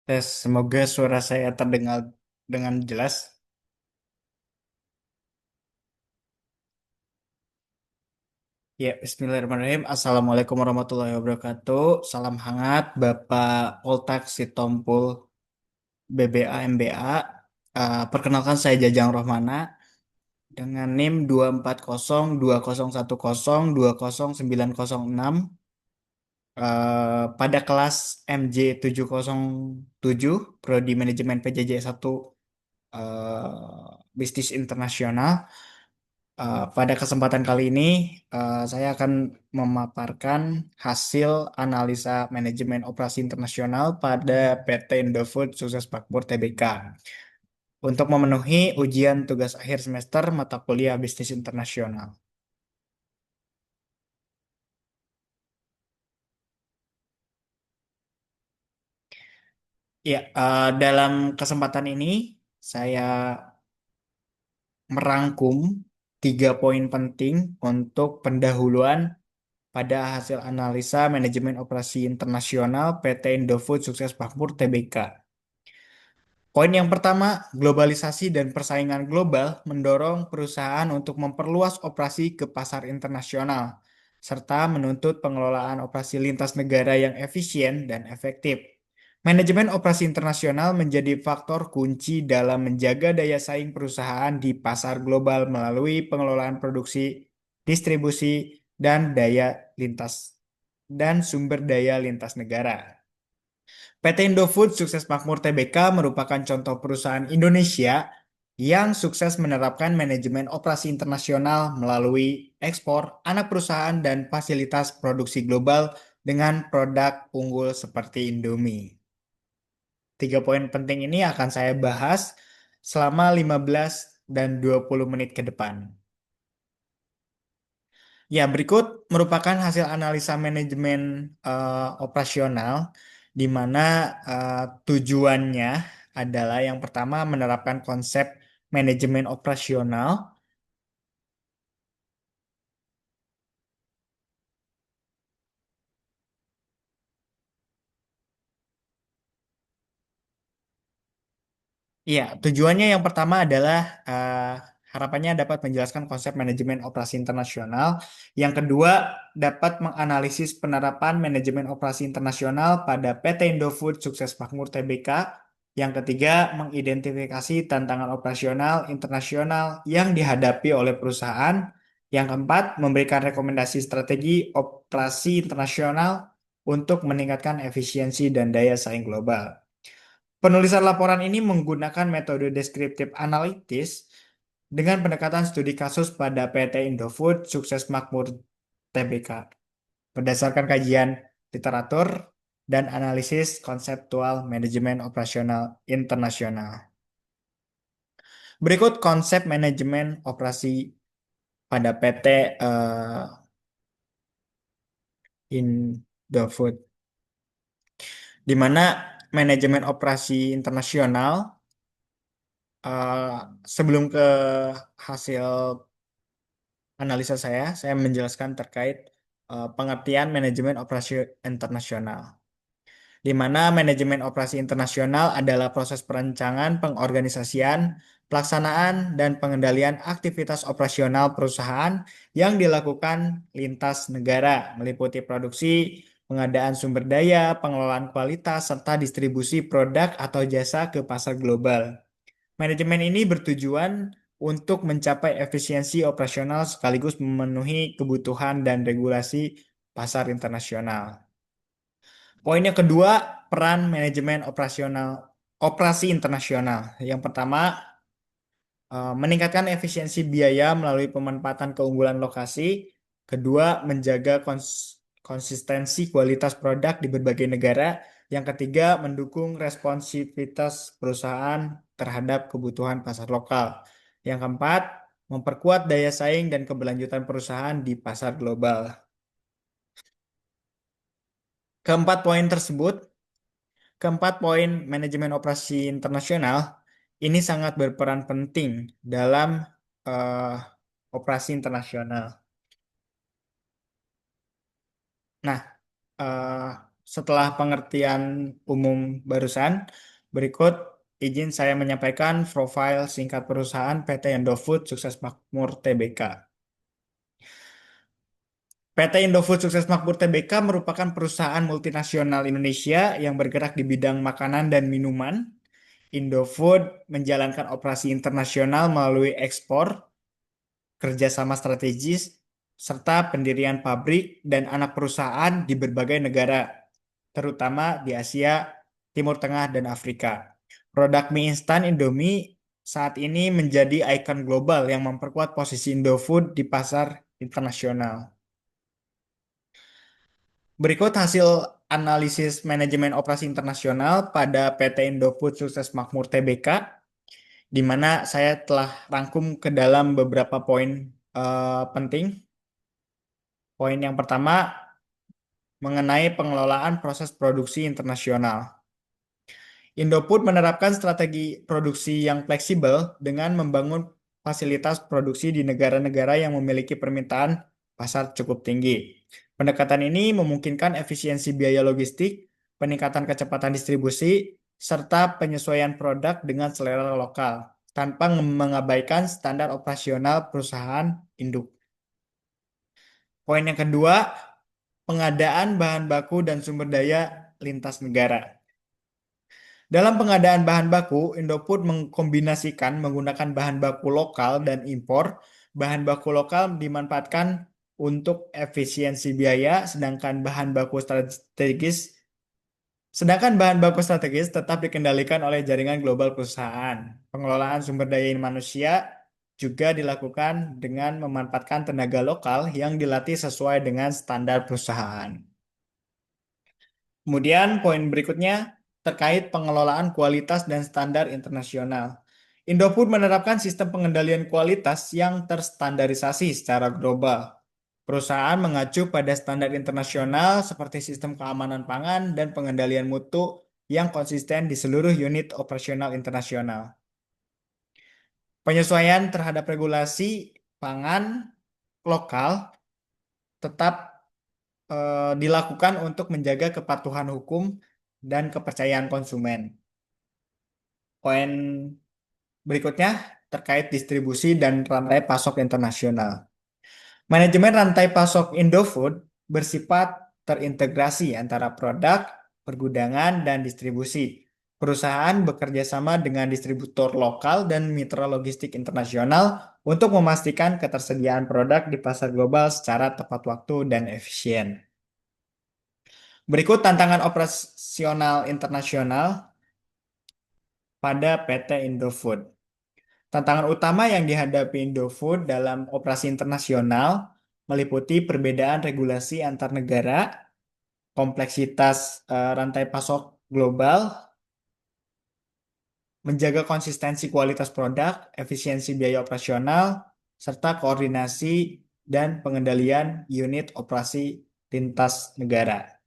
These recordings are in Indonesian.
Tes, semoga suara saya terdengar dengan jelas. Ya, Bismillahirrahmanirrahim. Assalamualaikum warahmatullahi wabarakatuh. Salam hangat, Bapak Poltak Sitompul BBA MBA. Perkenalkan saya Jajang Rohmana dengan NIM 2402011202906 pada kelas MJ 707 Prodi Manajemen PJJ 1 Bisnis Internasional. Pada kesempatan kali ini, saya akan memaparkan hasil analisa manajemen operasi internasional pada PT Indofood Sukses Makmur Tbk untuk memenuhi ujian tugas akhir semester mata kuliah bisnis internasional. Ya, dalam kesempatan ini saya merangkum 3 poin penting untuk pendahuluan pada hasil analisa manajemen operasi internasional PT Indofood Sukses Makmur Tbk. Poin yang pertama, globalisasi dan persaingan global mendorong perusahaan untuk memperluas operasi ke pasar internasional, serta menuntut pengelolaan operasi lintas negara yang efisien dan efektif. Manajemen operasi internasional menjadi faktor kunci dalam menjaga daya saing perusahaan di pasar global melalui pengelolaan produksi, distribusi, dan daya lintas dan sumber daya lintas negara. PT Indofood Sukses Makmur Tbk merupakan contoh perusahaan Indonesia yang sukses menerapkan manajemen operasi internasional melalui ekspor anak perusahaan dan fasilitas produksi global dengan produk unggul seperti Indomie. 3 poin penting ini akan saya bahas selama 15 dan 20 menit ke depan. Ya, berikut merupakan hasil analisa manajemen operasional di mana eh, tujuannya adalah yang pertama menerapkan konsep manajemen operasional. Iya, tujuannya yang pertama adalah harapannya dapat menjelaskan konsep manajemen operasi internasional. Yang kedua, dapat menganalisis penerapan manajemen operasi internasional pada PT Indofood Sukses Makmur Tbk. Yang ketiga, mengidentifikasi tantangan operasional internasional yang dihadapi oleh perusahaan. Yang keempat, memberikan rekomendasi strategi operasi internasional untuk meningkatkan efisiensi dan daya saing global. Penulisan laporan ini menggunakan metode deskriptif analitis dengan pendekatan studi kasus pada PT Indofood Sukses Makmur Tbk berdasarkan kajian literatur dan analisis konseptual manajemen operasional internasional. Berikut konsep manajemen operasi pada PT Indofood, di mana manajemen operasi internasional eh, sebelum ke hasil analisa saya menjelaskan terkait pengertian manajemen operasi internasional, di mana manajemen operasi internasional adalah proses perencanaan, pengorganisasian, pelaksanaan, dan pengendalian aktivitas operasional perusahaan yang dilakukan lintas negara, meliputi produksi, pengadaan sumber daya, pengelolaan kualitas, serta distribusi produk atau jasa ke pasar global. Manajemen ini bertujuan untuk mencapai efisiensi operasional sekaligus memenuhi kebutuhan dan regulasi pasar internasional. Poin yang kedua, peran manajemen operasional operasi internasional. Yang pertama, meningkatkan efisiensi biaya melalui pemanfaatan keunggulan lokasi. Kedua, menjaga konsistensi kualitas produk di berbagai negara. Yang ketiga, mendukung responsivitas perusahaan terhadap kebutuhan pasar lokal. Yang keempat, memperkuat daya saing dan keberlanjutan perusahaan di pasar global. Keempat poin tersebut, keempat poin manajemen operasi internasional ini sangat berperan penting dalam eh, operasi internasional. Nah, eh, setelah pengertian umum barusan, berikut izin saya menyampaikan profil singkat perusahaan PT Indofood Sukses Makmur Tbk. PT Indofood Sukses Makmur Tbk merupakan perusahaan multinasional Indonesia yang bergerak di bidang makanan dan minuman. Indofood menjalankan operasi internasional melalui ekspor, kerjasama strategis, serta pendirian pabrik dan anak perusahaan di berbagai negara, terutama di Asia, Timur Tengah, dan Afrika. Produk mie instan Indomie saat ini menjadi ikon global yang memperkuat posisi Indofood di pasar internasional. Berikut hasil analisis manajemen operasi internasional pada PT Indofood Sukses Makmur Tbk, di mana saya telah rangkum ke dalam beberapa poin penting. Poin yang pertama mengenai pengelolaan proses produksi internasional. Indofood menerapkan strategi produksi yang fleksibel dengan membangun fasilitas produksi di negara-negara yang memiliki permintaan pasar cukup tinggi. Pendekatan ini memungkinkan efisiensi biaya logistik, peningkatan kecepatan distribusi, serta penyesuaian produk dengan selera lokal, tanpa mengabaikan standar operasional perusahaan induk. Poin yang kedua, pengadaan bahan baku dan sumber daya lintas negara. Dalam pengadaan bahan baku, Indofood mengkombinasikan menggunakan bahan baku lokal dan impor. Bahan baku lokal dimanfaatkan untuk efisiensi biaya, sedangkan bahan baku strategis tetap dikendalikan oleh jaringan global perusahaan. Pengelolaan sumber daya manusia juga dilakukan dengan memanfaatkan tenaga lokal yang dilatih sesuai dengan standar perusahaan. Kemudian poin berikutnya terkait pengelolaan kualitas dan standar internasional. Indofood menerapkan sistem pengendalian kualitas yang terstandarisasi secara global. Perusahaan mengacu pada standar internasional seperti sistem keamanan pangan dan pengendalian mutu yang konsisten di seluruh unit operasional internasional. Penyesuaian terhadap regulasi pangan lokal tetap dilakukan untuk menjaga kepatuhan hukum dan kepercayaan konsumen. Poin berikutnya terkait distribusi dan rantai pasok internasional. Manajemen rantai pasok Indofood bersifat terintegrasi antara produk, pergudangan, dan distribusi. Perusahaan bekerja sama dengan distributor lokal dan mitra logistik internasional untuk memastikan ketersediaan produk di pasar global secara tepat waktu dan efisien. Berikut tantangan operasional internasional pada PT Indofood. Tantangan utama yang dihadapi Indofood dalam operasi internasional meliputi perbedaan regulasi antar negara, kompleksitas rantai pasok global, menjaga konsistensi kualitas produk, efisiensi biaya operasional, serta koordinasi dan pengendalian unit operasi lintas negara.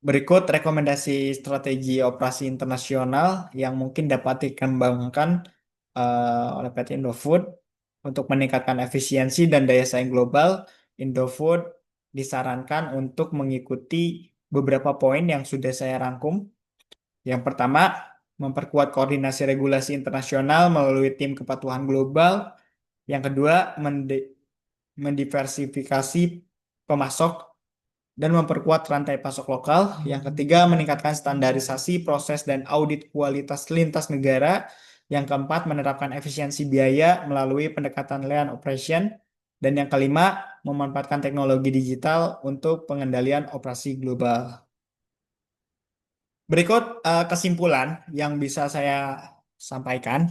Berikut rekomendasi strategi operasi internasional yang mungkin dapat dikembangkan oleh PT Indofood untuk meningkatkan efisiensi dan daya saing global. Indofood disarankan untuk mengikuti beberapa poin yang sudah saya rangkum. Yang pertama, memperkuat koordinasi regulasi internasional melalui tim kepatuhan global. Yang kedua, mendiversifikasi pemasok dan memperkuat rantai pasok lokal. Yang ketiga, meningkatkan standarisasi proses dan audit kualitas lintas negara. Yang keempat, menerapkan efisiensi biaya melalui pendekatan lean operation. Dan yang kelima, memanfaatkan teknologi digital untuk pengendalian operasi global. Berikut kesimpulan yang bisa saya sampaikan,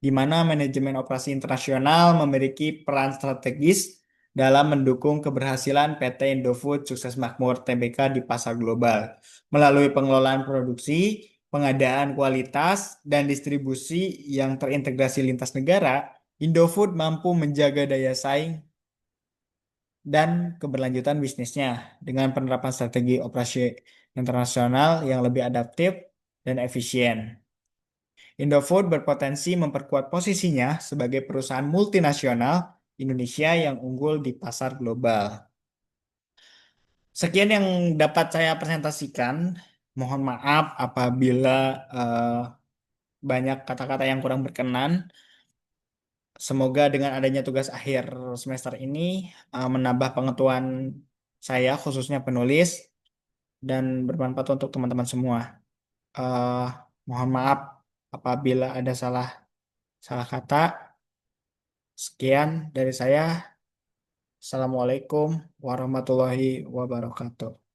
di mana manajemen operasi internasional memiliki peran strategis dalam mendukung keberhasilan PT Indofood Sukses Makmur Tbk di pasar global. Melalui pengelolaan produksi, pengadaan kualitas, dan distribusi yang terintegrasi lintas negara, Indofood mampu menjaga daya saing dan keberlanjutan bisnisnya dengan penerapan strategi operasi internasional yang lebih adaptif dan efisien. Indofood berpotensi memperkuat posisinya sebagai perusahaan multinasional Indonesia yang unggul di pasar global. Sekian yang dapat saya presentasikan. Mohon maaf apabila eh, banyak kata-kata yang kurang berkenan. Semoga dengan adanya tugas akhir semester ini menambah pengetahuan saya khususnya penulis dan bermanfaat untuk teman-teman semua. Eh, Mohon maaf apabila ada salah salah kata. Sekian dari saya. Assalamualaikum warahmatullahi wabarakatuh.